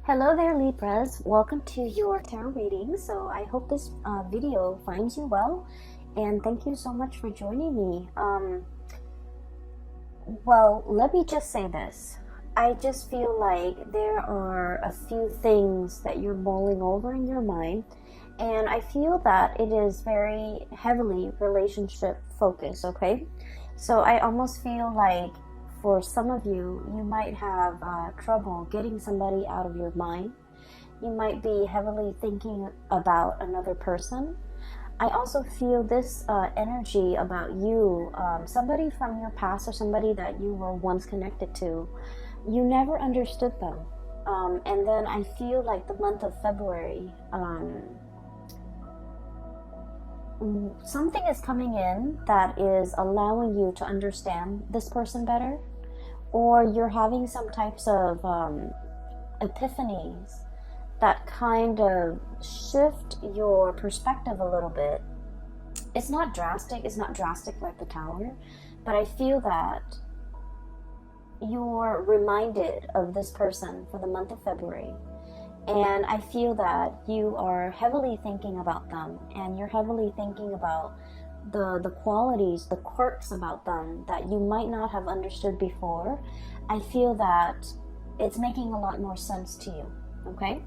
Hello there, Libras. Welcome to your tarot reading. So I hope this video finds you well, and thank you so much for joining me. Well, let me just say this. I just feel like there are a few things that you're mulling over in your mind, and I feel that it is very heavily relationship focused, okay? So I almost feel like for some of you, you might have trouble getting somebody out of your mind. You might be heavily thinking about another person. I also feel this energy about you, somebody from your past or somebody that you were once connected to. You never understood them. And then I feel like the month of February, something is coming in that is allowing you to understand this person better, or you're having some types of epiphanies that kind of shift your perspective a little bit. It's not drastic like the Tower, but I feel that you're reminded of this person for the month of February. And I feel that you are heavily thinking about them, and you're heavily thinking about the qualities, the quirks about them that you might not have understood before. I feel that it's making a lot more sense to you, okay?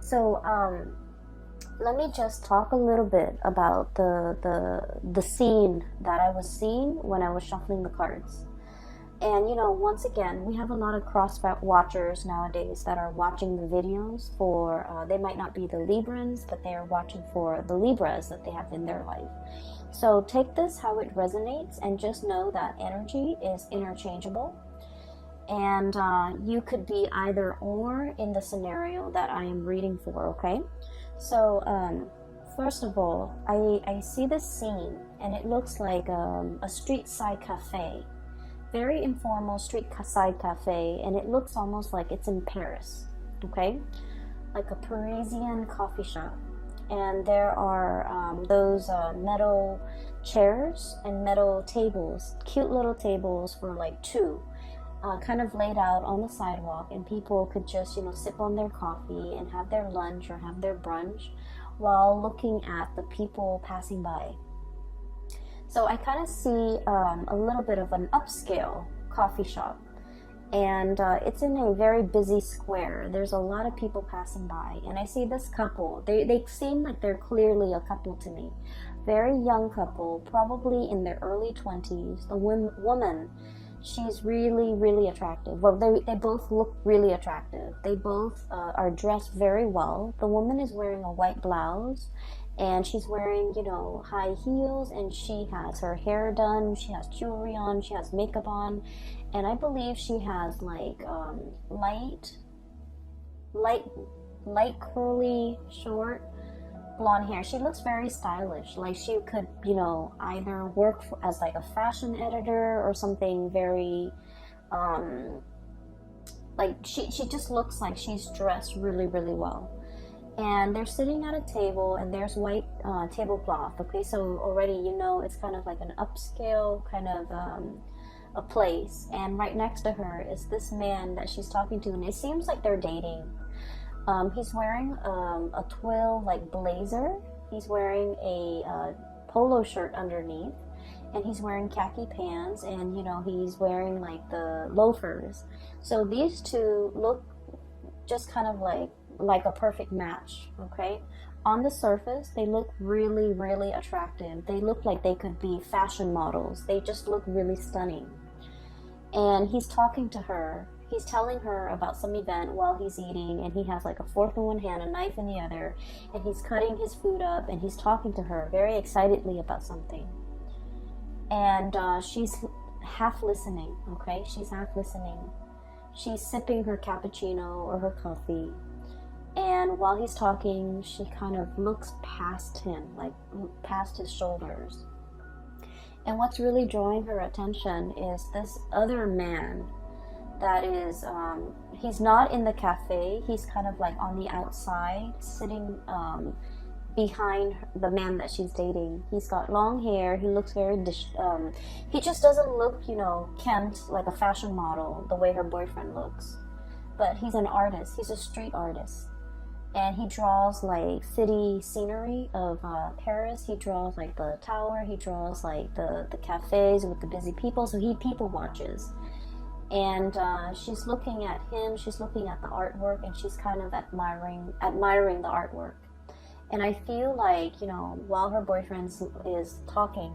So let me just talk a little bit about the scene that I was seeing when I was shuffling the cards. And once again, we have a lot of cross watchers nowadays that are watching the videos for, they might not be the Librans, but they are watching for the Libras that they have in their life. So take this how it resonates, and just know that energy is interchangeable. And you could be either or in the scenario that I am reading for, okay? So first of all, I see this scene, and it looks like a street side cafe. Very informal street side cafe, and it looks almost like it's in Paris, okay? Like a Parisian coffee shop. And there are those metal chairs and metal tables, cute little tables for like two, kind of laid out on the sidewalk, and people could just, sip on their coffee and have their lunch or have their brunch while looking at the people passing by. So I kind of see a little bit of an upscale coffee shop, and it's in a very busy square. There's a lot of people passing by, and I see this couple. They seem like they're clearly a couple to me. Very young couple, probably in their early 20s. The woman, she's really, really attractive. Well, they both look really attractive. They both are dressed very well. The woman is wearing a white blouse, and she's wearing, high heels, and she has her hair done, she has jewelry on, she has makeup on, and I believe she has like light curly, short, blonde hair. She looks very stylish, like she could, either work as like a fashion editor or something very, like she just looks like she's dressed really, really well. And they're sitting at a table, and there's white tablecloth, okay? So already it's kind of like an upscale kind of a place. And right next to her is this man that she's talking to, and it seems like they're dating. He's wearing a twill like blazer. He's wearing a polo shirt underneath, and he's wearing khaki pants, and he's wearing like the loafers. So these two look just kind of like a perfect match, okay? On the surface, they look really, really attractive. They look like they could be fashion models. They just look really stunning. And he's talking to her. He's telling her about some event while he's eating, and he has like a fork in one hand, a knife in the other, and he's cutting his food up, and he's talking to her very excitedly about something. And she's half listening, okay? She's half listening. She's sipping her cappuccino or her coffee. And while he's talking, she kind of looks past him, like past his shoulders. And what's really drawing her attention is this other man that is, he's not in the cafe. He's kind of like on the outside, sitting behind the man that she's dating. He's got long hair. He looks very, he just doesn't look, kempt like a fashion model the way her boyfriend looks. but he's an artist. He's a street artist. And he draws like city scenery of Paris. He draws like the tower. He draws like the cafes with the busy people. So he people watches. And she's looking at him. She's looking at the artwork, and she's kind of admiring the artwork. And I feel like, you know, while her boyfriend is talking,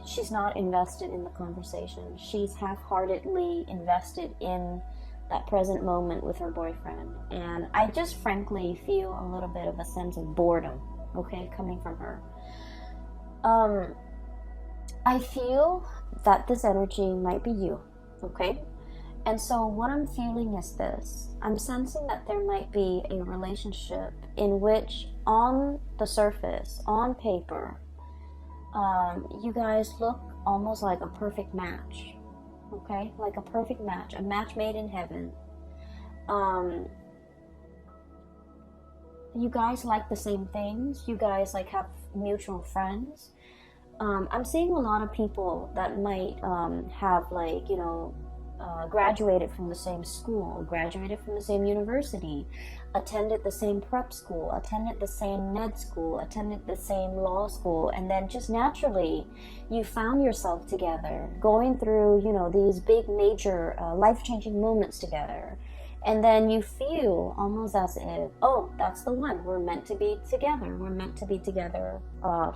she's not invested in the conversation. She's half-heartedly invested in that present moment with her boyfriend. And I just frankly feel a little bit of a sense of boredom, okay, coming from her. I feel that this energy might be you, okay? And so what I'm feeling is this. I'm sensing that there might be a relationship in which, on the surface, on paper, you guys look almost like a perfect match. Okay, like a perfect match, a match made in heaven. You guys like the same things. You guys like have mutual friends. I'm seeing a lot of people that might have, like, you know, graduated from the same school, graduated from the same university, attended the same prep school, attended the same med school, attended the same law school, and then just naturally you found yourself together, going through, you know, these big major life-changing moments together. And then you feel almost as if, oh, that's the one. We're meant to be together. We're meant to be together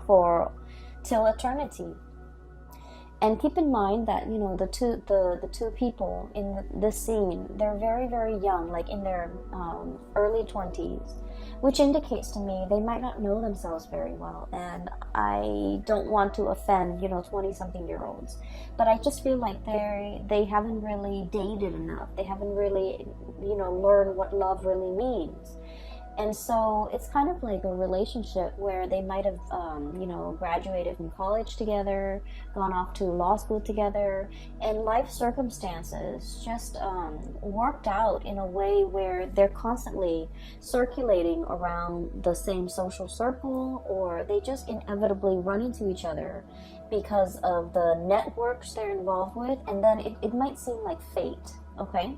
for till eternity. And keep in mind that, you know, the two people in this scene, they're very, very young, like in their early 20s, which indicates to me they might not know themselves very well. And I don't want to offend, you know, 20-something-year-olds, but I just feel like they haven't really dated enough. They haven't really, you know, learned what love really means. And so it's kind of like a relationship where they might have, you know, graduated from college together, gone off to law school together, and life circumstances just worked out in a way where they're constantly circulating around the same social circle, or they just inevitably run into each other because of the networks they're involved with, and then it might seem like fate, okay?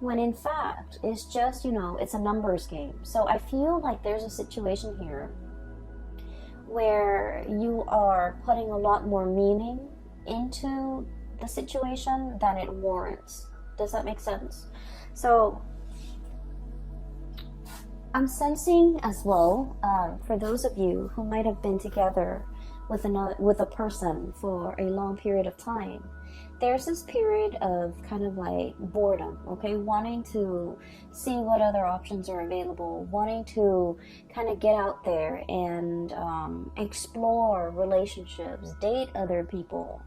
When in fact, it's just, you know, it's a numbers game. So I feel like there's a situation here where you are putting a lot more meaning into the situation than it warrants. Does that make sense? So I'm sensing as well, for those of you who might have been together with a person for a long period of time, there's this period of kind of like boredom, okay? Wanting to see what other options are available, wanting to kind of get out there and explore relationships, date other people,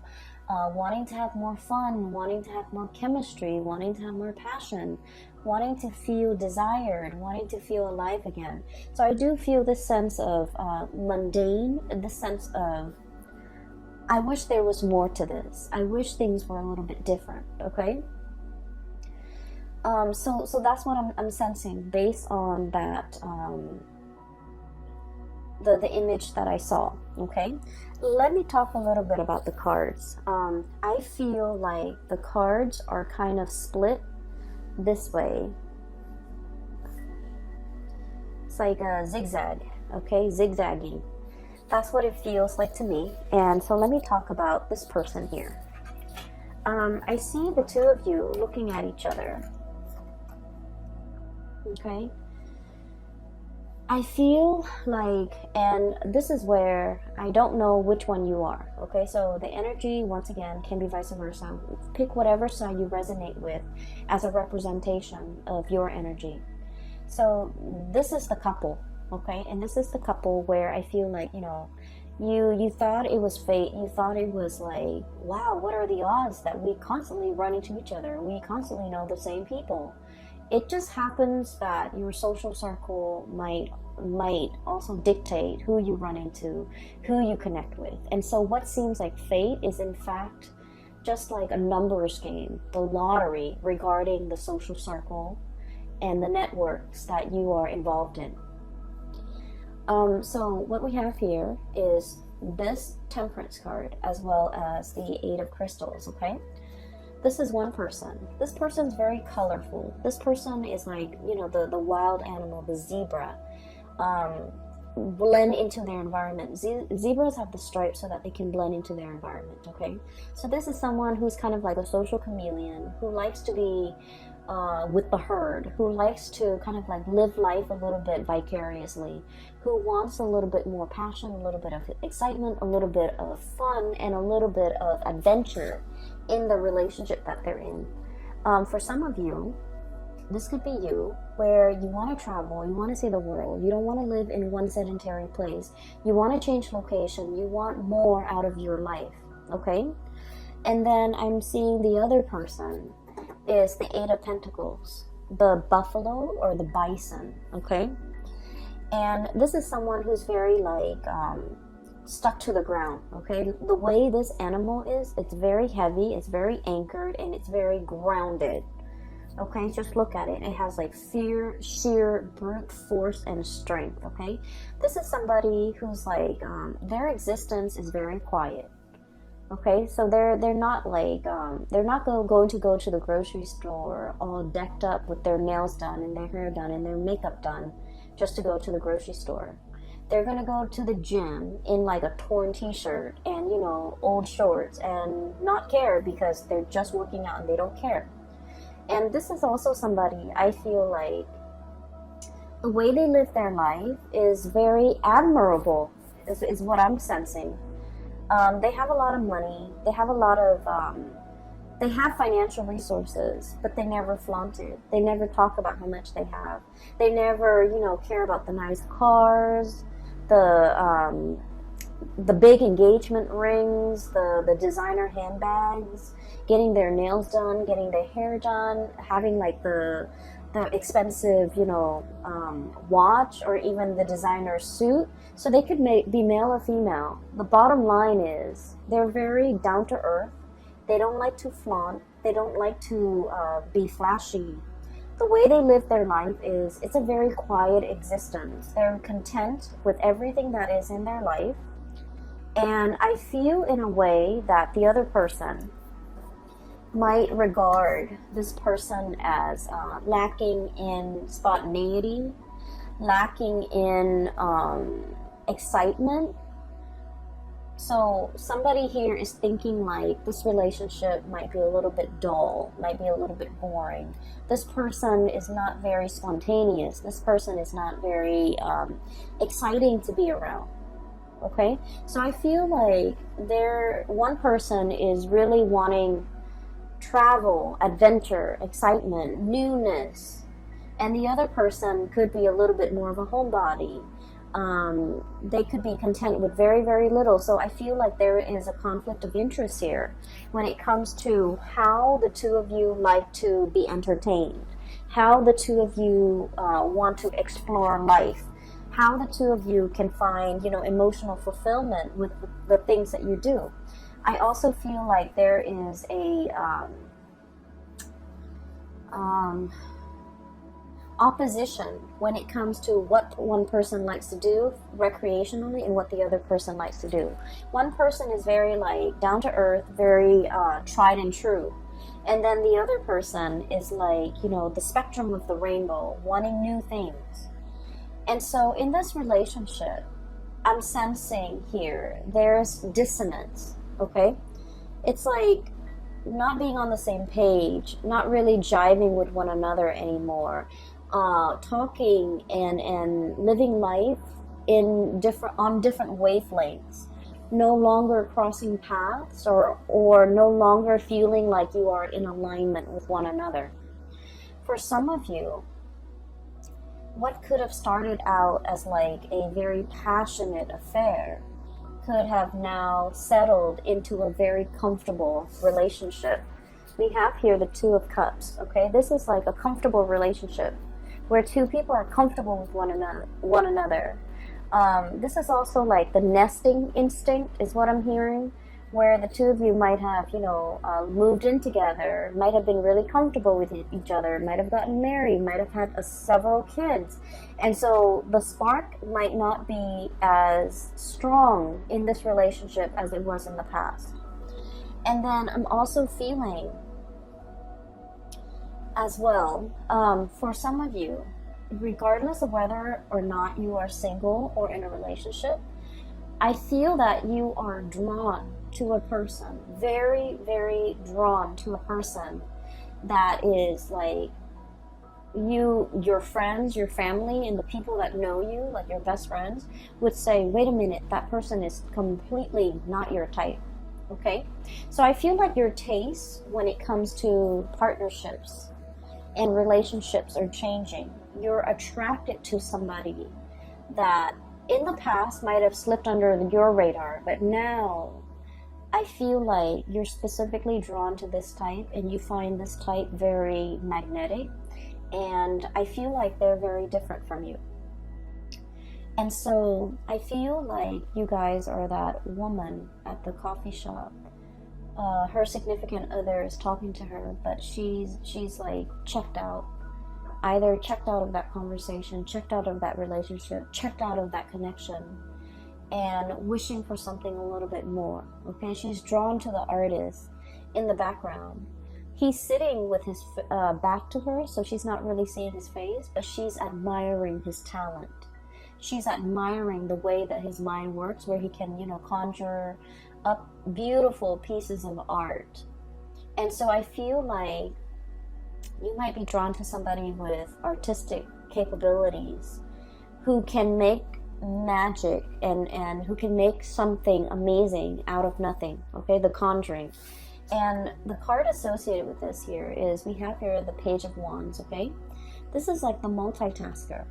wanting to have more fun, wanting to have more chemistry, wanting to have more passion, wanting to feel desired, wanting to feel alive again. So I do feel this sense of mundane, this sense of, I wish there was more to this. I wish things were a little bit different, okay? So that's what I'm sensing based on that, the image that I saw, okay? Let me talk a little bit about the cards. I feel like the cards are kind of split this way. It's like a zigzag, okay? Zigzagging. That's what it feels like to me. And so let me talk about this person here. I see the two of you looking at each other. Okay? I feel like, and this is where I don't know which one you are. Okay? So the energy, once again, can be vice versa. Pick whatever side you resonate with as a representation of your energy. So this is the couple. Okay, and this is the couple where I feel like, you know, you thought it was fate. You thought it was like, wow, what are the odds that we constantly run into each other? We constantly know the same people. It just happens that your social circle might also dictate who you run into, who you connect with. And so what seems like fate is in fact just like a numbers game, the lottery regarding the social circle and the networks that you are involved in. So what we have here is this Temperance card as well as the Eight of Crystals, okay? this is one person. This person's very colorful. This person is like, you know, the wild animal, the zebra. Blend into their environment. Zebras have the stripes so that they can blend into their environment, okay? So this is someone who's kind of like a social chameleon, who likes to be with the herd, who likes to kind of like live life a little bit vicariously, who wants a little bit more passion, a little bit of excitement, a little bit of fun, and a little bit of adventure in the relationship that they're in. For some of you, this could be you, where you want to travel, you want to see the world, you don't want to live in one sedentary place, you want to change location, you want more out of your life, okay? And then I'm seeing the other person is the Eight of Pentacles, the buffalo or the bison, okay? And this is someone who's very like stuck to the ground, okay? The way this animal is, it's very heavy, it's very anchored, and it's very grounded. Okay, just look at it. It has like fear, sheer brute force and strength. Okay, this is somebody who's like their existence is very quiet. Okay, so they're not like they're not going to go to the grocery store all decked up with their nails done and their hair done and their makeup done just to go to the grocery store. They're gonna go to the gym in like a torn t-shirt and, you know, old shorts and not care because they're just working out and they don't care. And this is also somebody, I feel like the way they live their life is very admirable, is what I'm sensing. They have a lot of money, they have a lot of, they have financial resources, but they never flaunt it. They never talk about how much they have. They never, you know, care about the nice cars, the big engagement rings, the designer handbags, getting their nails done, getting their hair done, having like the expensive, you know, watch or even the designer suit. So they could be male or female. The bottom line is they're very down to earth. They don't like to flaunt. They don't like to be flashy. The way they live their life is, it's a very quiet existence. They're content with everything that is in their life. And I feel in a way that the other person might regard this person as lacking in spontaneity, lacking in excitement. So somebody here is thinking like this relationship might be a little bit dull, might be a little bit boring. This person is not very spontaneous. This person is not very exciting to be around. Okay, so I feel like one person is really wanting travel, adventure, excitement, newness, and the other person could be a little bit more of a homebody. They could be content with very, very little. So I feel like there is a conflict of interest here when it comes to how the two of you like to be entertained, how the two of you want to explore life, how the two of you can find, you know, emotional fulfillment with the things that you do. I also feel like there is a opposition when it comes to what one person likes to do recreationally and what the other person likes to do. One person is very like down to earth, very tried and true. And then the other person is like, you know, the spectrum of the rainbow, wanting new things. And so in this relationship, I'm sensing here, there's dissonance, okay? It's like not being on the same page, not really jiving with one another anymore, talking and living life on different wavelengths, no longer crossing paths or no longer feeling like you are in alignment with one another. For some of you, what could have started out as like a very passionate affair could have now settled into a very comfortable relationship. We have here the Two of Cups, okay? This is like a comfortable relationship where two people are comfortable with one another. This is also like the nesting instinct is what I'm hearing, where the two of you might have, you know, moved in together, might have been really comfortable with each other, might have gotten married, might have had several kids. And so the spark might not be as strong in this relationship as it was in the past. And then I'm also feeling as well, for some of you, regardless of whether or not you are single or in a relationship, I feel that you are drawn to a person, very, very drawn to a person that is like your friends, your family, and the people that know you, like your best friends, would say, wait a minute, that person is completely not your type. Okay? So I feel like your tastes when it comes to partnerships and relationships are changing. You're attracted to somebody that in the past might have slipped under your radar, but now I feel like you're specifically drawn to this type and you find this type very magnetic, and I feel like they're very different from you. And so I feel like you guys are that woman at the coffee shop. Her significant other is talking to her, but she's like checked out. Either checked out of that conversation, checked out of that relationship, checked out of that connection, and wishing for something a little bit more. Okay, she's drawn to the artist in the background. He's sitting with his back to her, so she's not really seeing his face, but she's admiring his talent. She's admiring the way that his mind works, where he can, conjure up beautiful pieces of art. And so I feel like you might be drawn to somebody with artistic capabilities who can make magic and who can make something amazing out of nothing. Okay, The Conjuring. And the card associated with this here is, we have here the Page of Wands. Okay, this is like the multitasker,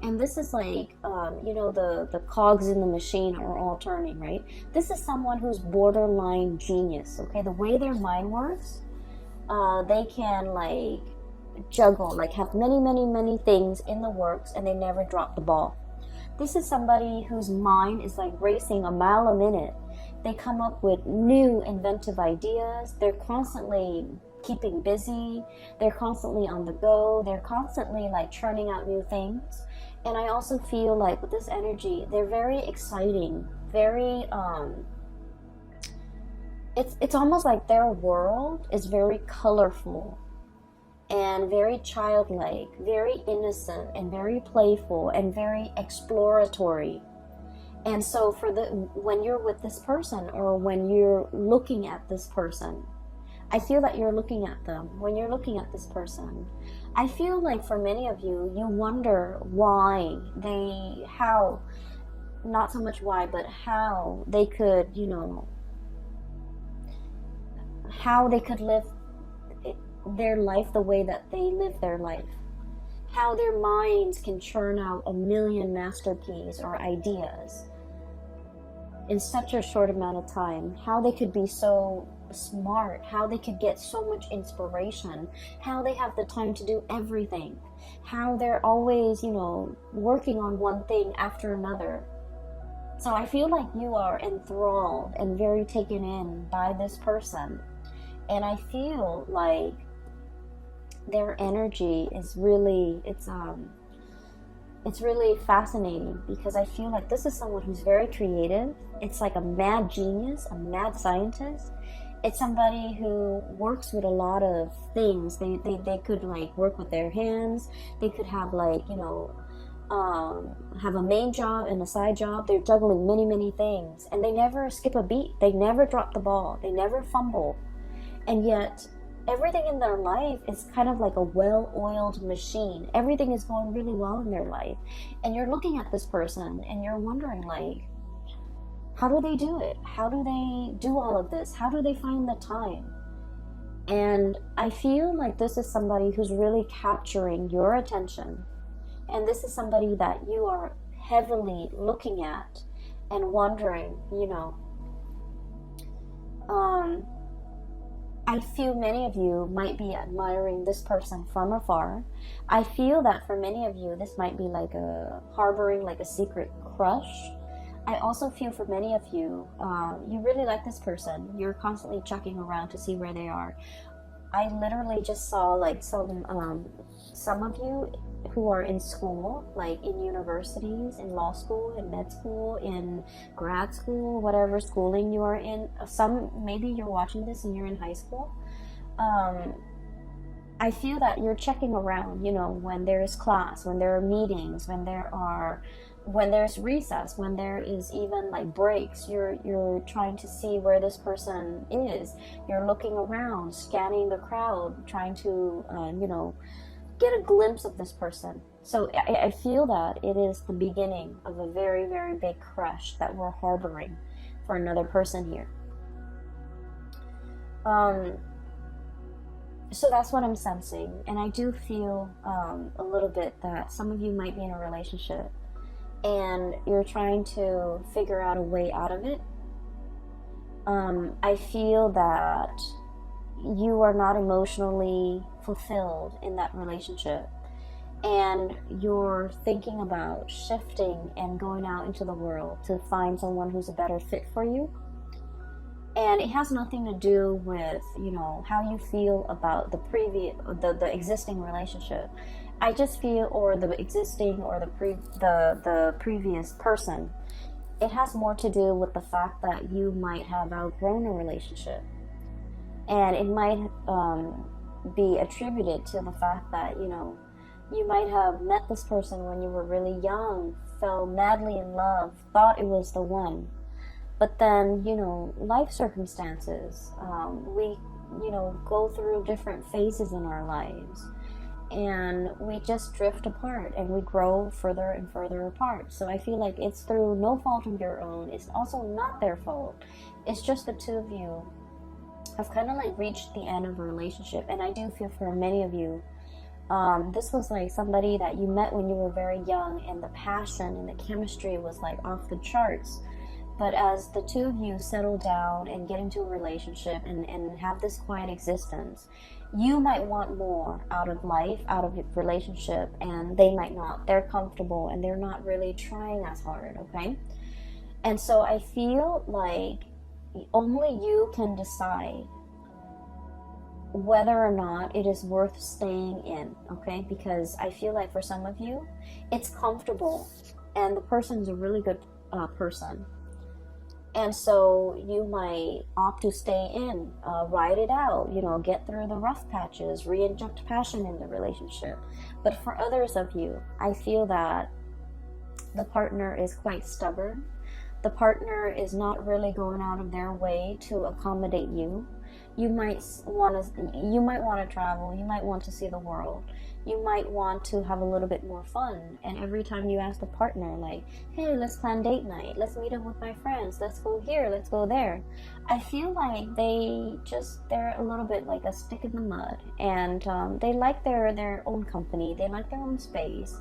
and this is like the cogs in the machine are all turning, right? This is someone who's borderline genius. Okay, the way their mind works, they can like juggle, like have many things in the works, and they never drop the ball. This is somebody whose mind is like racing a mile a minute. They come up with new inventive ideas. They're constantly keeping busy. They're constantly on the go. They're constantly like churning out new things. And I also feel like with this energy, they're very exciting, very it's almost like their world is very colorful and very childlike, very innocent and very playful and very exploratory. And so when you're with this person, or when you're looking at this person, I feel that you're looking at them. When you're looking at this person, I feel like for many of you, you wonder why not so much why, but how they could, how they could live their life the way that they live their life. How their minds can churn out a million masterpieces or ideas in such a short amount of time. How they could be so smart, how they could get so much inspiration, how they have the time to do everything, how they're always, working on one thing after another. So I feel like you are enthralled and very taken in by this person. And I feel like their energy is really, it's really fascinating, because I feel like this is someone who's very creative. It's like a mad genius, a mad scientist. It's somebody who works with a lot of things. They could like work with their hands. They could have like, have a main job and a side job. They're juggling many things, and they never skip a beat. They never drop the ball. They never fumble. And yet everything in their life is kind of like a well-oiled machine. Everything is going really well in their life. And you're looking at this person and you're wondering, like, how do they do it? How do they do all of this? How do they find the time? And I feel like this is somebody who's really capturing your attention. And this is somebody that you are heavily looking at and wondering, I feel many of you might be admiring this person from afar. I feel that for many of you, this might be like harboring like a secret crush. I also feel for many of you, you really like this person. You're constantly checking around to see where they are. I literally just saw like some of you who are in school, like in universities, in law school, in med school, in grad school, whatever schooling you are in. Maybe you're watching this and you're in high school. I feel that you're checking around, you know, when there is class, when there are meetings, when there's recess, when there is even like breaks. You're trying to see where this person is. You're looking around, scanning the crowd, trying to, you know, get a glimpse of this person. So I feel that it is the beginning of a very, very big crush that we're harboring for another person here. So that's what I'm sensing, and I do feel a little bit that some of you might be in a relationship and you're trying to figure out a way out of it. I feel that you are not emotionally fulfilled in that relationship, and you're thinking about shifting and going out into the world to find someone who's a better fit for you. And it has nothing to do with, you know, how you feel about the existing relationship. I just feel, or the existing, or the previous person. It has more to do with the fact that you might have outgrown a relationship, and it might be attributed to the fact that, you know, you might have met this person when you were really young, fell madly in love, thought it was the one. But then, you know, life circumstances, we, you know, go through different phases in our lives, and we just drift apart and we grow further and further apart. So I feel like it's through no fault of your own. It's also not their fault. It's just the two of you have kind of like reached the end of a relationship. And I do feel for many of you, this was like somebody that you met when you were very young, and the passion and the chemistry was like off the charts. But as the two of you settle down and get into a relationship and have this quiet existence, you might want more out of life, out of a relationship, and they might not. They're comfortable and they're not really trying as hard, okay? And so I feel like only you can decide whether or not it is worth staying in, okay? Because I feel like for some of you, it's comfortable and the person's a really good person. And so you might opt to stay in, ride it out, you know, get through the rough patches, re-inject passion in the relationship. But for others of you, I feel that the partner is quite stubborn. The partner is not really going out of their way to accommodate you. You might want to travel. You might want to see the world. You might want to have a little bit more fun. And every time you ask the partner, like, hey, let's plan date night. Let's meet up with my friends. Let's go here. Let's go there. I feel like they're a little bit like a stick in the mud. And they like their own company. They like their own space.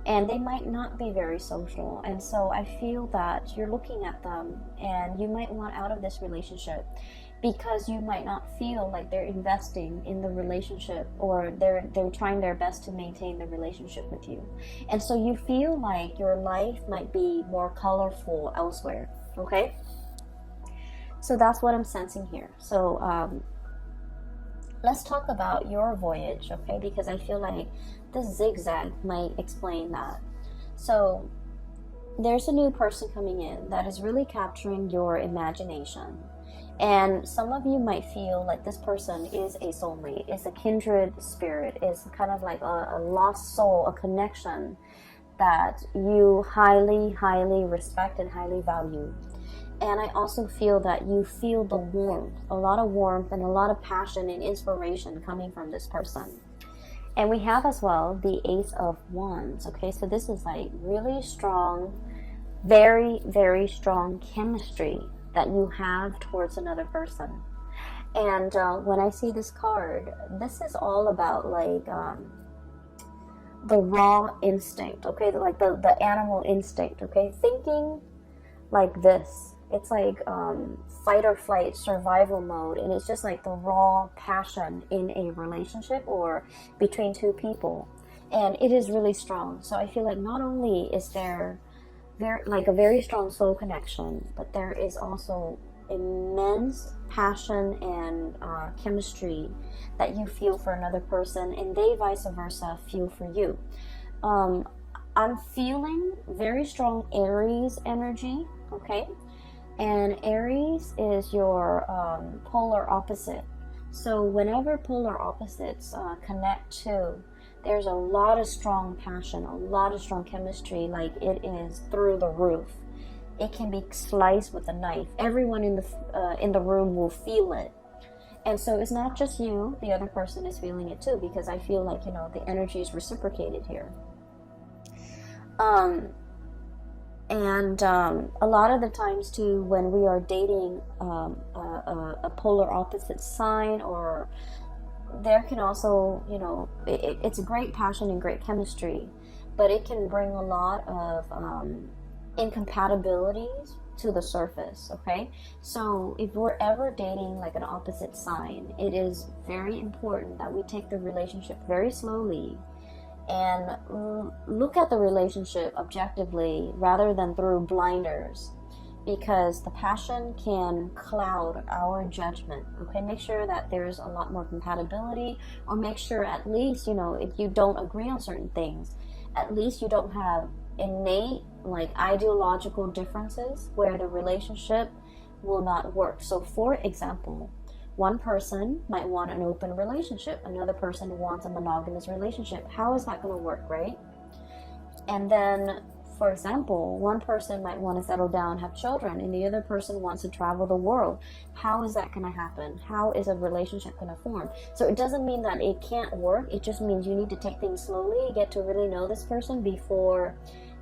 And they might not be very social. And so I feel that you're looking at them and you might want out of this relationship, because you might not feel like they're investing in the relationship, or they're trying their best to maintain the relationship with you. And so you feel like your life might be more colorful elsewhere, okay? So that's what I'm sensing here. So let's talk about your voyage, okay? Because I feel like this zigzag might explain that. So there's a new person coming in that is really capturing your imagination. And some of you might feel like this person is a soulmate, is a kindred spirit, is kind of like a lost soul, a connection that you highly, highly respect and highly value. And I also feel that you feel the warmth, a lot of warmth and a lot of passion and inspiration coming from this person. And we have as well the Ace of Wands, okay? So this is like really strong, very, very strong chemistry that you have towards another person. And when I see this card, this is all about like the raw instinct, okay? Like the animal instinct, okay? Thinking like this. It's like fight or flight, survival mode, and it's just like the raw passion in a relationship or between two people. And it is really strong. So I feel like not only is there like a very strong soul connection, but there is also immense passion and chemistry that you feel for another person, and they vice versa feel for you. I'm feeling very strong Aries energy, okay? And Aries is your polar opposite. So whenever polar opposites connect to, there's a lot of strong passion, a lot of strong chemistry, like it is through the roof. It can be sliced with a knife. Everyone in the room will feel it. And so it's not just you, the other person is feeling it too, because I feel like, you know, the energy is reciprocated here. A lot of the times too, when we are dating a polar opposite sign, or there can also, you know, it's a great passion and great chemistry, but it can bring a lot of incompatibilities to the surface. Okay, so if we're ever dating like an opposite sign, it is very important that we take the relationship very slowly and look at the relationship objectively rather than through blinders, because the passion can cloud our judgment. Okay, make sure that there's a lot more compatibility, or make sure at least, you know, if you don't agree on certain things, at least you don't have innate like ideological differences where the relationship will not work. So for example, one person might want an open relationship, another person wants a monogamous relationship. How is that going to work, right? And then, for example, one person might want to settle down, have children, and the other person wants to travel the world. How is that going to happen? How is a relationship going to form? So it doesn't mean that it can't work. It just means you need to take things slowly, get to really know this person before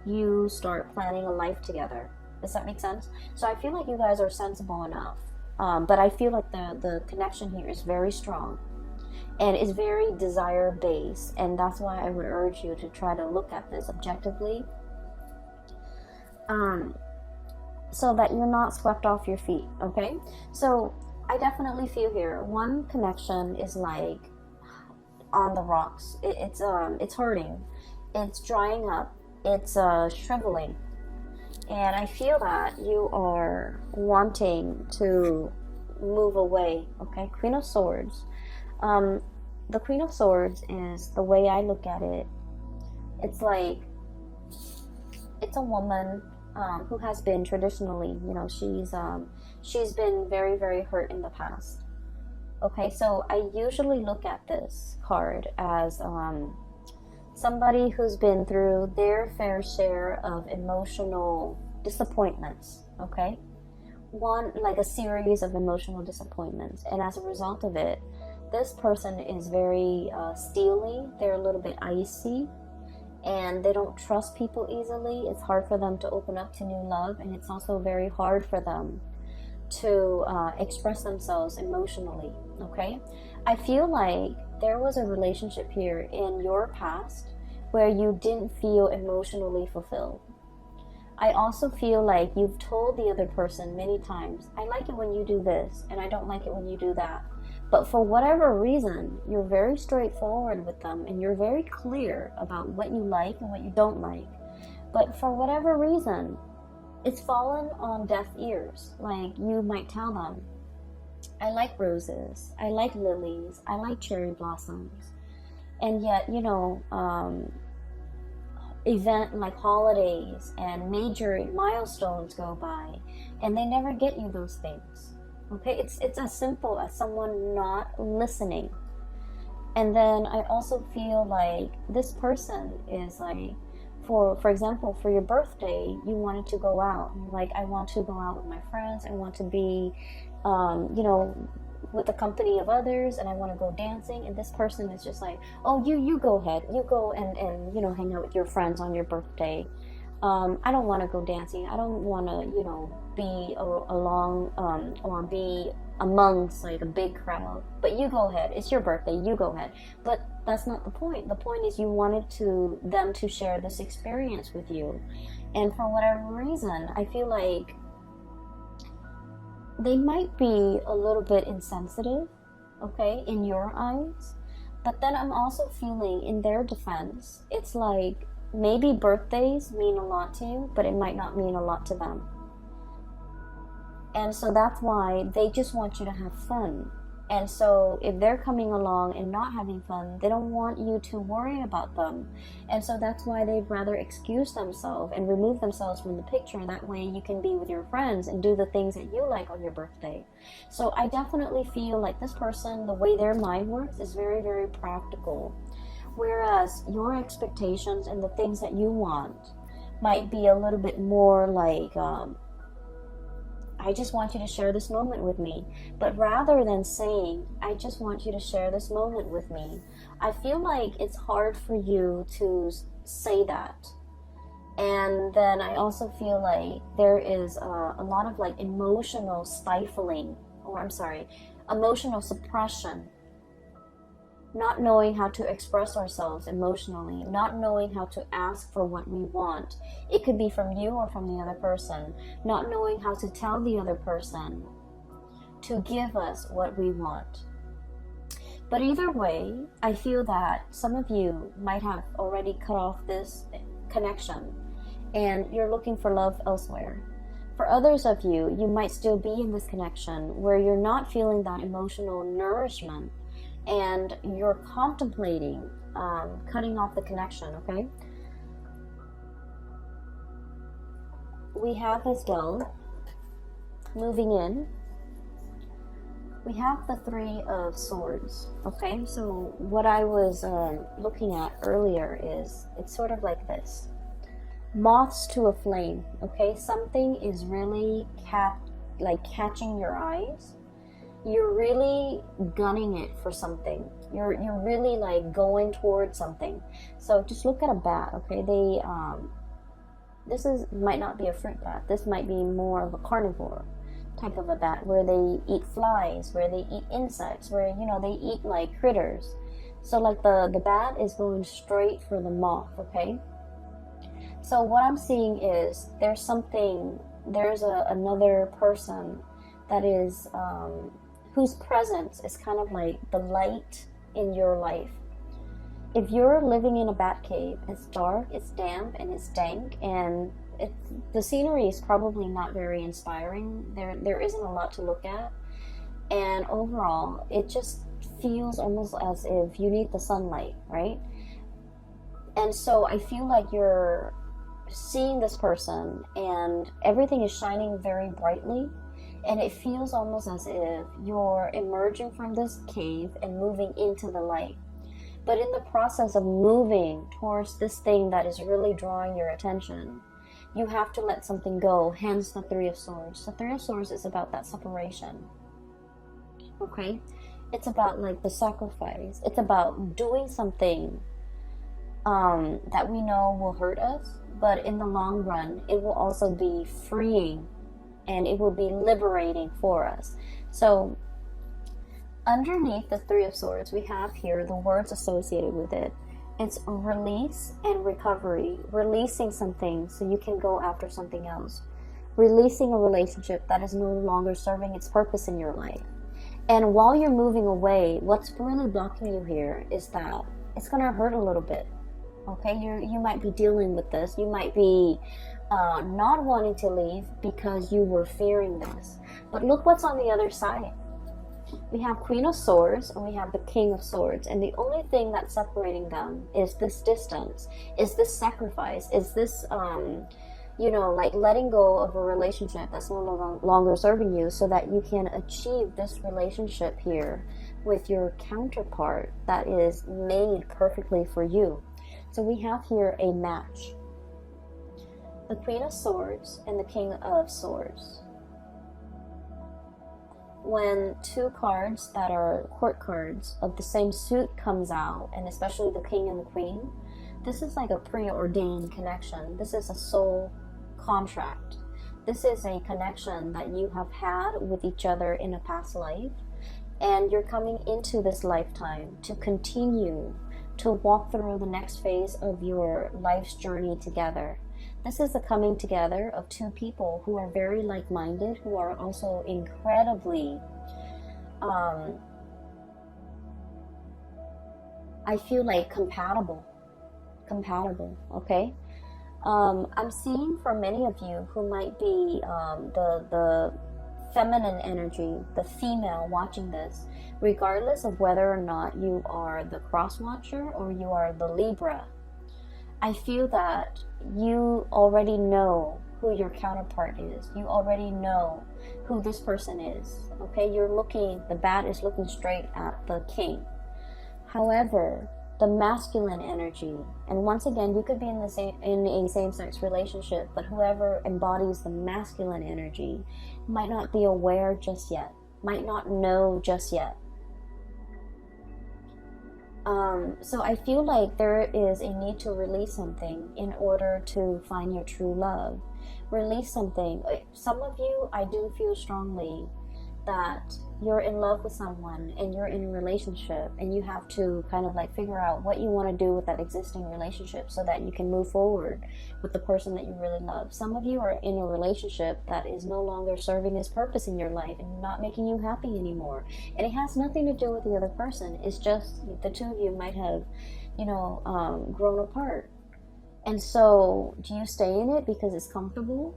you start planning a life together. Does that make sense? So I feel like you guys are sensible enough. But I feel like the connection here is very strong and is very desire based, and that's why I would urge you to try to look at this objectively, so that you're not swept off your feet. Okay, so I definitely feel here one connection is like on the rocks. It's hurting, it's drying up, it's shriveling. And I feel that you are wanting to move away. Okay, Queen of Swords. The Queen of Swords is, the way I look at it, it's like, it's a woman who has been traditionally, you know, she's been very, very hurt in the past. Okay, so I usually look at this card as somebody who's been through their fair share of emotional disappointments. Okay, like a series of emotional disappointments, and as a result of it, this person is very steely. They're a little bit icy, and they don't trust people easily. It's hard for them to open up to new love, and it's also very hard for them to express themselves emotionally. Okay, I feel like there was a relationship here in your past where you didn't feel emotionally fulfilled. I also feel like you've told the other person many times, I like it when you do this, and I don't like it when you do that. But for whatever reason, you're very straightforward with them, and you're very clear about what you like and what you don't like. But for whatever reason, it's fallen on deaf ears. Like, you might tell them, I like roses, I like lilies, I like cherry blossoms. And yet, you know, event like holidays and major milestones go by, and they never get you those things. Okay, it's as simple as someone not listening. And then I also feel like this person is like, for example, for your birthday, you wanted to go out. Like, I want to go out with my friends. I want to be, you know, with the company of others, and I want to go dancing. And this person is just like, oh, you go ahead. You go and you know, hang out with your friends on your birthday. I don't want to go dancing. I don't want to, you know, be along or be amongst like a big crowd. But you go ahead. It's your birthday. You go ahead. But that's not the point. The point is you wanted them to share this experience with you. And for whatever reason, I feel like they might be a little bit insensitive, okay, in your eyes. But then I'm also feeling, in their defense, it's like maybe birthdays mean a lot to you, but it might not mean a lot to them. And so that's why they just want you to have fun. And so if they're coming along and not having fun, they don't want you to worry about them. And so that's why they'd rather excuse themselves and remove themselves from the picture. That way you can be with your friends and do the things that you like on your birthday. So I definitely feel like this person, the way their mind works is very, very practical. Whereas your expectations and the things that you want might be a little bit more like, I just want you to share this moment with me. But rather than saying, I just want you to share this moment with me, I feel like it's hard for you to say that. And then I also feel like there is a lot of like emotional stifling, or I'm sorry, emotional suppression. Not knowing how to express ourselves emotionally, not knowing how to ask for what we want. It could be from you or from the other person. Not knowing how to tell the other person to give us what we want. But either way, I feel that some of you might have already cut off this connection and you're looking for love elsewhere. For others of you, you might still be in this connection where you're not feeling that emotional nourishment and you're contemplating cutting off the connection, okay? We have as well, moving in, we have the Three of Swords, okay? So what I was looking at earlier is, it's sort of like this. Moths to a flame, okay? Something is really catching your eyes. You're really gunning it for something. You're really like going towards something. So just look at a bat, okay? This might not be a fruit bat. This might be more of a carnivore type of a bat, where they eat flies, where they eat insects, where they eat like critters. So like the bat is going straight for the moth, okay? So what I'm seeing is there's another person that is whose presence is kind of like the light in your life. If you're living in a bat cave, it's dark, it's damp, and it's dank, and the scenery is probably not very inspiring. There isn't a lot to look at, and overall, it just feels almost as if you need the sunlight, right? And so I feel like you're seeing this person, and everything is shining very brightly. And it feels almost as if you're emerging from this cave and moving into the light. But in the process of moving towards this thing that is really drawing your attention, you have to let something go, hence the Three of Swords. The Three of Swords is about that separation. Okay? It's about like the sacrifice. It's about doing something that we know will hurt us, but in the long run, it will also be freeing and it will be liberating for us. So underneath the Three of Swords, we have here the words associated with it. It's release and recovery. Releasing something so you can go after something else. Releasing a relationship that is no longer serving its purpose in your life. And while you're moving away, what's really blocking you here is that it's going to hurt a little bit. Okay, you might be dealing with this. You might be not wanting to leave because you were fearing this. But look what's on the other side. We have Queen of Swords and we have the King of Swords, and the only thing that's separating them is this distance, is this sacrifice, is this like letting go of a relationship that's no longer serving you, so that you can achieve this relationship here with your counterpart that is made perfectly for you. So we have here a match. The Queen of Swords and the King of Swords. When two cards that are court cards of the same suit comes out, and especially the King and the Queen, this is like a preordained connection. This is a soul contract. This is a connection that you have had with each other in a past life, and you're coming into this lifetime to continue to walk through the next phase of your life's journey together. This is the coming together of two people who are very like-minded, who are also incredibly, I feel like compatible, okay? I'm seeing for many of you who might be the feminine energy, the female watching this, regardless of whether or not you are the cross watcher or you are the Libra, I feel that you already know who your counterpart is. You already know who this person is. Okay, the bat is looking straight at the king. However, the masculine energy, and once again, you could be in a same-sex relationship, but whoever embodies the masculine energy might not be aware just yet, might not know just yet. So I feel like there is a need to release something in order to find your true love. Release something. Some of you, I do feel strongly that you're in love with someone and you're in a relationship, and you have to kind of like figure out what you want to do with that existing relationship so that you can move forward with the person that you really love. Some of you are in a relationship that is no longer serving its purpose in your life and not making you happy anymore, and it has nothing to do with the other person. It's just the two of you might have, grown apart. And so do you stay in it because it's comfortable,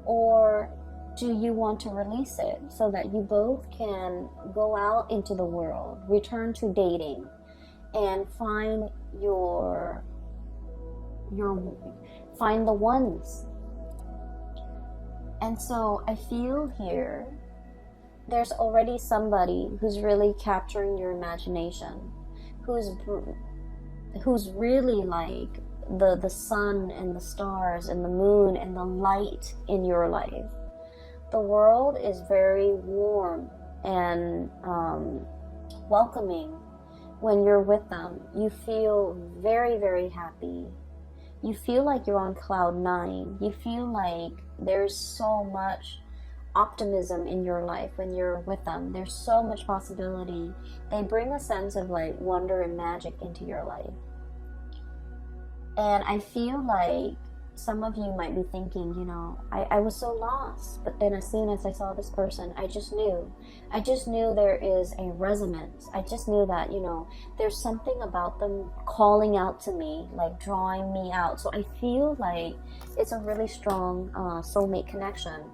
or do you want to release it so that you both can go out into the world, return to dating, and find find the ones? And so I feel here there's already somebody who's really capturing your imagination, who's really like the sun and the stars and the moon and the light in your life. The world is very warm and welcoming when you're with them. You feel very, very happy. You feel like you're on cloud 9. You feel like there's so much optimism in your life when you're with them. There's so much possibility. They bring a sense of like wonder and magic into your life. And I feel like some of you might be thinking, I was so lost, but then as soon as I saw this person, I just knew there is a resonance. I just knew that, there's something about them calling out to me, like drawing me out. So I feel like it's a really strong soulmate connection.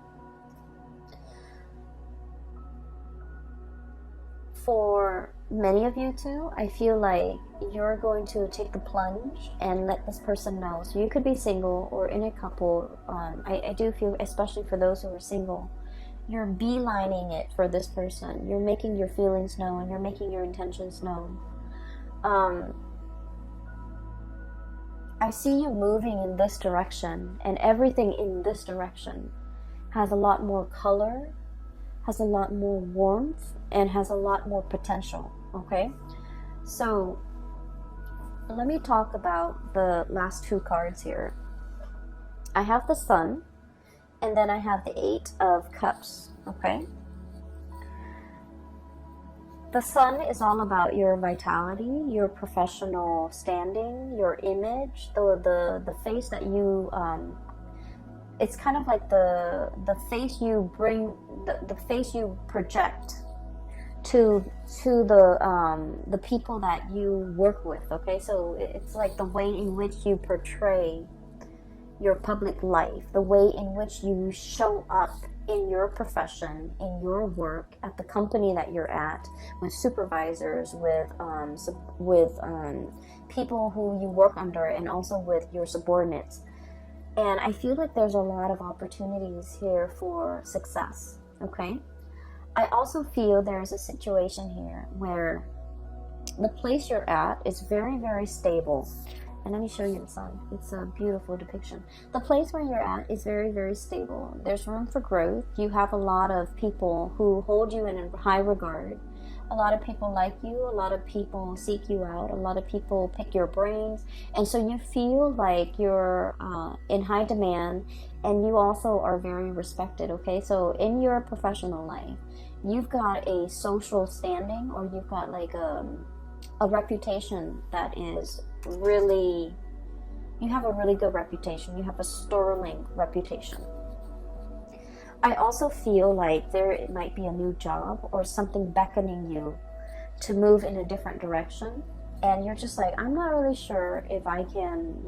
For many of you too, I feel like you're going to take the plunge and let this person know. So you could be single or in a couple. I do feel, especially for those who are single, you're beelining it for this person. You're making your feelings known. You're making your intentions known. I see you moving in this direction, and everything in this direction has a lot more color, has a lot more warmth, and has a lot more potential. Okay, so let me talk about the last two cards here. I have the Sun, and then I have the 8 of Cups. Okay, the Sun is all about your vitality, your professional standing, your image, the face that you it's kind of like the face you bring, the face you project to the people that you work with. Okay, so it's like the way in which you portray your public life, the way in which you show up in your profession, in your work, at the company that you're at, with supervisors, with people who you work under, and also with your subordinates. And I feel like there's a lot of opportunities here for success. Okay, I also feel there's a situation here where the place you're at is very, very stable. And let me show you the Sun. It's a beautiful depiction. The place where you're at is very, very stable. There's room for growth. You have a lot of people who hold you in high regard. A lot of people like you. A lot of people seek you out. A lot of people pick your brains. And so you feel like you're in high demand, and you also are very respected. Okay, so in your professional life, you've got a social standing, or you've got like a reputation that is really, you have a really good reputation. You have a sterling reputation. I also feel like there might be a new job or something beckoning you to move in a different direction, and you're just like, I'm not really sure if I can,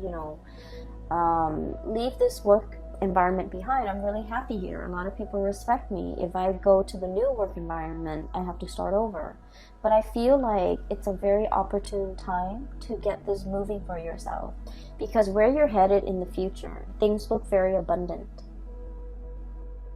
leave this work environment behind, I'm really happy here. A lot of people respect me. If I go to the new work environment, I have to start over. But I feel like it's a very opportune time to get this moving for yourself, because where you're headed in the future, things look very abundant.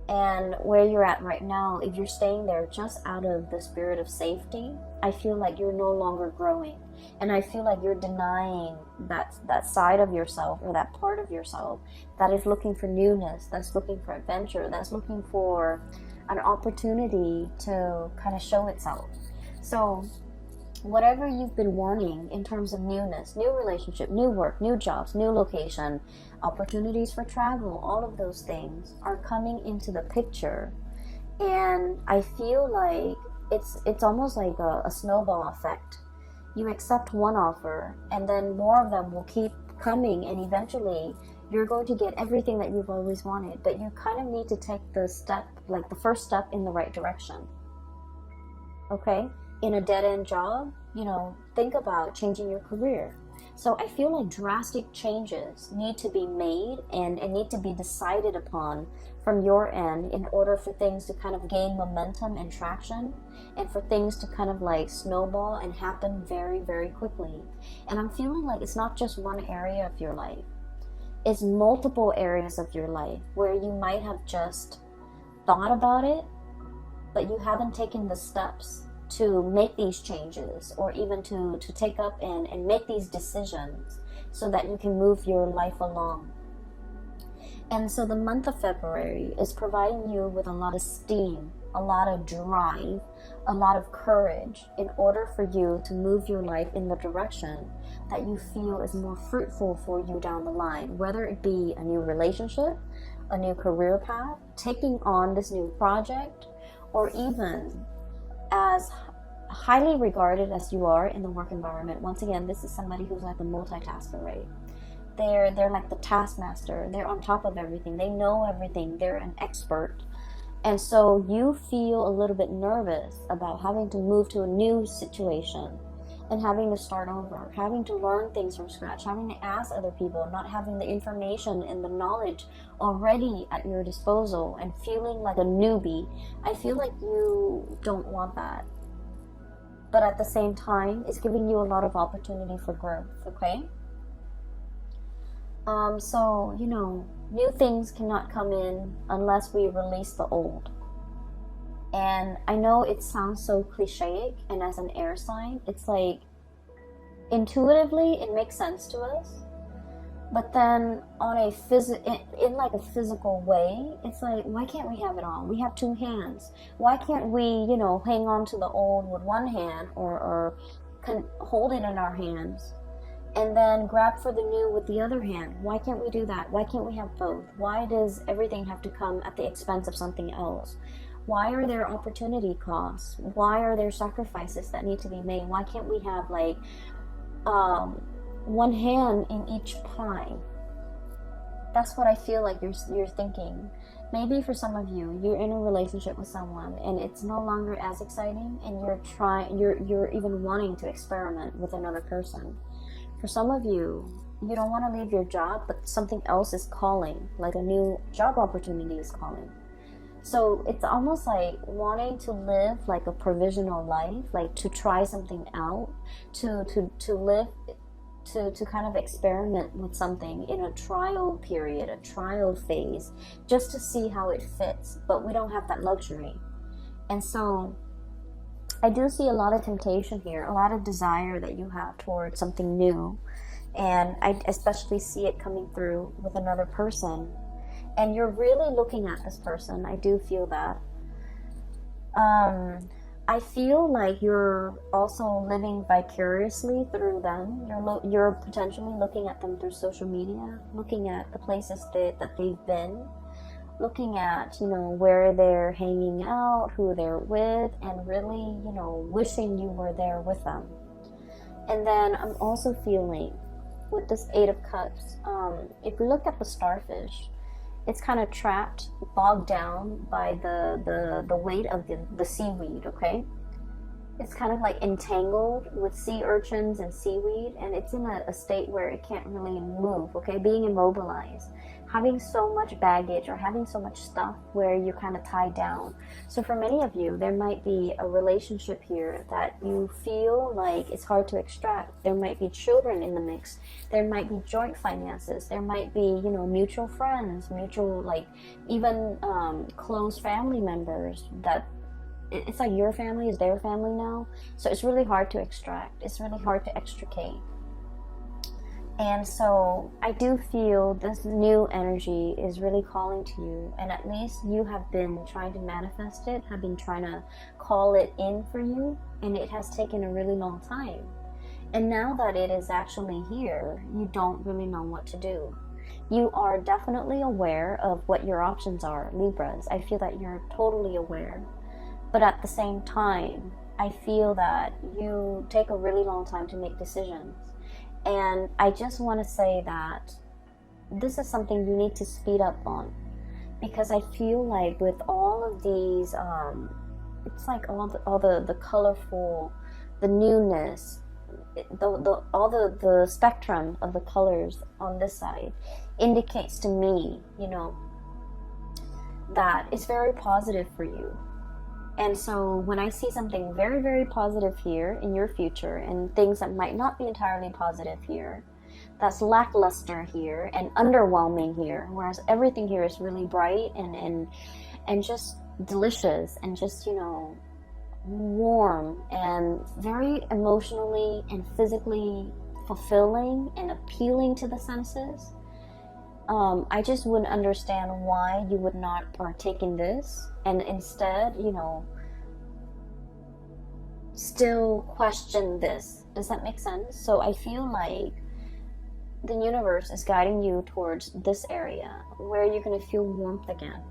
And where you're at right now, if you're staying there just out of the spirit of safety, I feel like you're no longer growing. And I feel like you're denying that side of yourself, or that part of yourself that is looking for newness, that's looking for adventure, that's looking for an opportunity to kind of show itself. So whatever you've been wanting in terms of newness, new relationship, new work, new jobs, new location, opportunities for travel, all of those things are coming into the picture. And I feel like it's almost like a snowball effect. You accept one offer, and then more of them will keep coming, and eventually you're going to get everything that you've always wanted. But you kind of need to take the step, like the first step in the right direction. Okay? In a dead-end job, think about changing your career. So I feel like drastic changes need to be made and need to be decided upon from your end in order for things to kind of gain momentum and traction, and for things to kind of like snowball and happen very, very quickly. And I'm feeling like it's not just one area of your life. It's multiple areas of your life where you might have just thought about it, but you haven't taken the steps to make these changes, or even to take up and make these decisions so that you can move your life along. And so the month of February is providing you with a lot of steam, a lot of drive, a lot of courage in order for you to move your life in the direction that you feel is more fruitful for you down the line, whether it be a new relationship, a new career path, taking on this new project, or even as highly regarded as you are in the work environment. Once again, this is somebody who's like a multitasker, right? They're like the taskmaster. They're on top of everything. They know everything. They're an expert. And so you feel a little bit nervous about having to move to a new situation and having to start over, having to learn things from scratch, having to ask other people, not having the information and the knowledge already at your disposal, and feeling like a newbie. I feel like you don't want that. But at the same time, it's giving you a lot of opportunity for growth, okay? So, new things cannot come in unless we release the old. And I know it sounds so cliche, and as an air sign, it's like, intuitively, it makes sense to us. But then on in like a physical way, it's like, why can't we have it all? We have two hands. Why can't we, hang on to the old with one hand, or hold it in our hands, and then grab for the new with the other hand? Why can't we do that? Why can't we have both? Why does everything have to come at the expense of something else? Why are there opportunity costs? Why are there sacrifices that need to be made? Why can't we have like one hand in each pie? That's what I feel like you're thinking. Maybe for some of you, you're in a relationship with someone and it's no longer as exciting, and you're even wanting to experiment with another person. For some of you, you don't want to leave your job, but something else is calling, like a new job opportunity is calling. So it's almost like wanting to live like a provisional life, like to try something out, to live, to kind of experiment with something in a trial period, a trial phase, just to see how it fits. But we don't have that luxury. And so I do see a lot of temptation here, a lot of desire that you have towards something new. And I especially see it coming through with another person. And you're really looking at this person. I do feel that. I feel like you're also living vicariously through them. You're potentially looking at them through social media, looking at the places that they've been, looking at, where they're hanging out, who they're with, and really, wishing you were there with them. And then I'm also feeling, with this 8 of Cups, if you look at the starfish, it's kind of trapped, bogged down by the weight of the seaweed, okay? it's kind of like entangled with sea urchins and seaweed, and it's in a state where it can't really move, okay? Being immobilized, having so much baggage or having so much stuff where you're kind of tied down. So for many of you, there might be a relationship here that you feel like it's hard to extract. There might be children in the mix. There might be joint finances. There might be, you know, mutual friends, mutual, like, even close family members that it's like your family is their family now. So it's really hard to extract. It's really hard to extricate. And so I do feel this new energy is really calling to you, and at least you have been trying to manifest it, have been trying to call it in for you, and it has taken a really long time. And now that it is actually here, you don't really know what to do. You are definitely aware of what your options are, Libras. I feel that you're totally aware. But at the same time, I feel that you take a really long time to make decisions. And I just want to say that this is something you need to speed up on, because I feel like with all of these, it's like all the colorful, the newness, all the spectrum of the colors on this side indicates to me, you know, that it's very positive for you. And so when I see something very, very positive here in your future, and things that might not be entirely positive here, that's lackluster here and underwhelming here, whereas everything here is really bright and just delicious and just, you know, warm and very emotionally and physically fulfilling and appealing to the senses. I just wouldn't understand why you would not partake in this and instead, you know, still question this. Does that make sense? So I feel like the universe is guiding you towards this area where you're going to feel warmth again.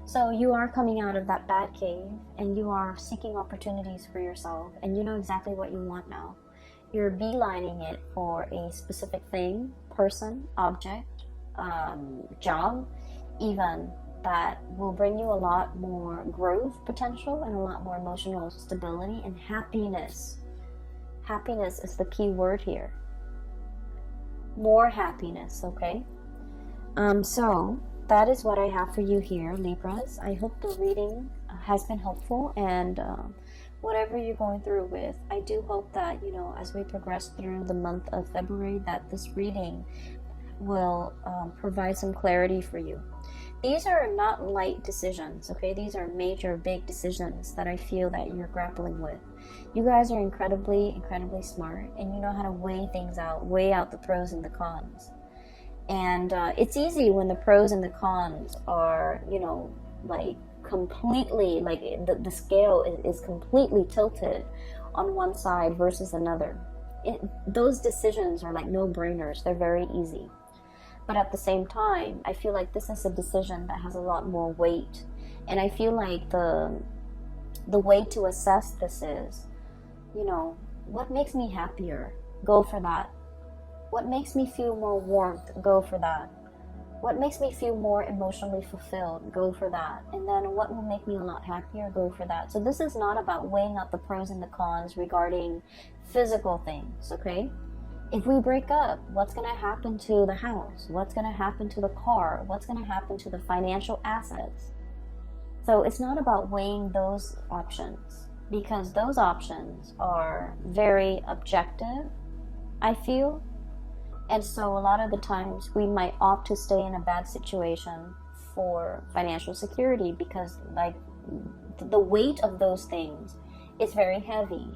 So you are coming out of that bad cave and you are seeking opportunities for yourself, and you know exactly what you want now. You're beelining it for a specific thing, person, object, job, even, that will bring you a lot more growth potential and a lot more emotional stability and happiness. Happiness is the key word here. More happiness, okay? So that is what I have for you here, Libras. I hope the reading has been helpful, and whatever you're going through with, I do hope that, you know, as we progress through the month of February, that this reading will provide some clarity for you. These are not light decisions, okay? These are major, big decisions that I feel that you're grappling with. You guys are incredibly, incredibly smart, and you know how to weigh things out, weigh out the pros and the cons. And it's easy when the pros and the cons are, you know, like completely, like the scale is completely tilted on one side versus another. Those decisions are like no-brainers. They're very easy. But at the same time, I feel like this is a decision that has a lot more weight. And I feel like the way to assess this is, you know, what makes me happier? Go for that. What makes me feel more warmth? Go for that. What makes me feel more emotionally fulfilled? Go for that. And then what will make me a lot happier? Go for that. So this is not about weighing out the pros and the cons regarding physical things, okay? If we break up, what's going to happen to the house? What's going to happen to the car? What's going to happen to the financial assets? So it's not about weighing those options, because those options are very objective, I feel. And so a lot of the times we might opt to stay in a bad situation for financial security, because like the weight of those things is very heavy.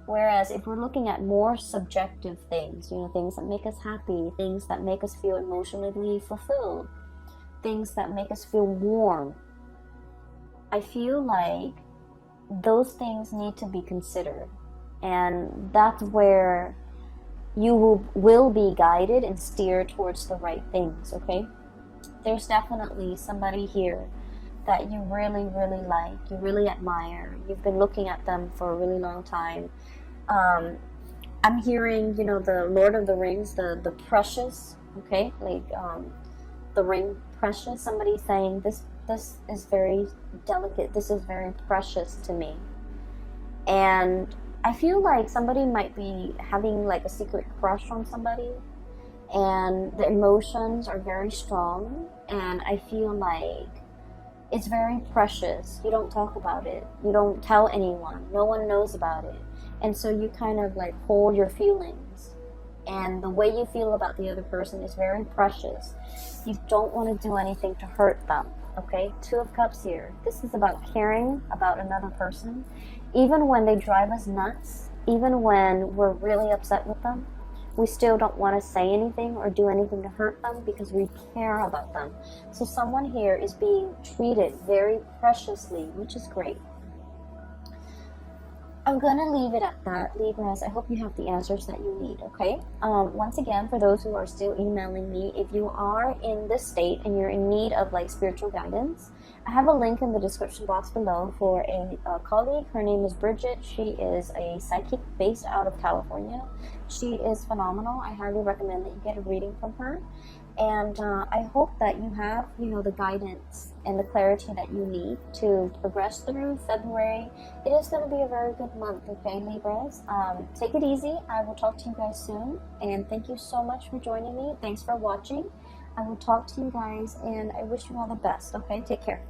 Whereas if we're looking at more subjective things, you know, things that make us happy, things that make us feel emotionally fulfilled, things that make us feel warm, I feel like those things need to be considered. And that's where you will be guided and steered towards the right things, okay? There's definitely somebody here that you really, really like, you really admire. You've been looking at them for a really long time. I'm hearing, you know, the Lord of the Rings, the precious, okay? Like, the ring precious. Somebody saying, this is very delicate, this is very precious to me. And I feel like somebody might be having like a secret crush on somebody, and the emotions are very strong, and I feel like it's very precious. You don't talk about it. You don't tell anyone. No one knows about it. And so you kind of like hold your feelings. And the way you feel about the other person is very precious. You don't want to do anything to hurt them. Okay? Two of Cups here. This is about caring about another person. Even when they drive us nuts, even when we're really upset with them, we still don't want to say anything or do anything to hurt them because we care about them. So someone here is being treated very preciously, which is great. I'm gonna leave it at that, Libras. I hope you have the answers that you need, okay? Once again, for those who are still emailing me, if you are in this state and you're in need of like spiritual guidance, I have a link in the description box below for a colleague. Her name is Bridget. She is a psychic based out of California. She is phenomenal. I highly recommend that you get a reading from her. And I hope that you have, the guidance and the clarity that you need to progress through February. It is going to be a very good month, okay, Libras? Take it easy. I will talk to you guys soon. And thank you so much for joining me. Thanks for watching. I will talk to you guys, and I wish you all the best, okay? Take care.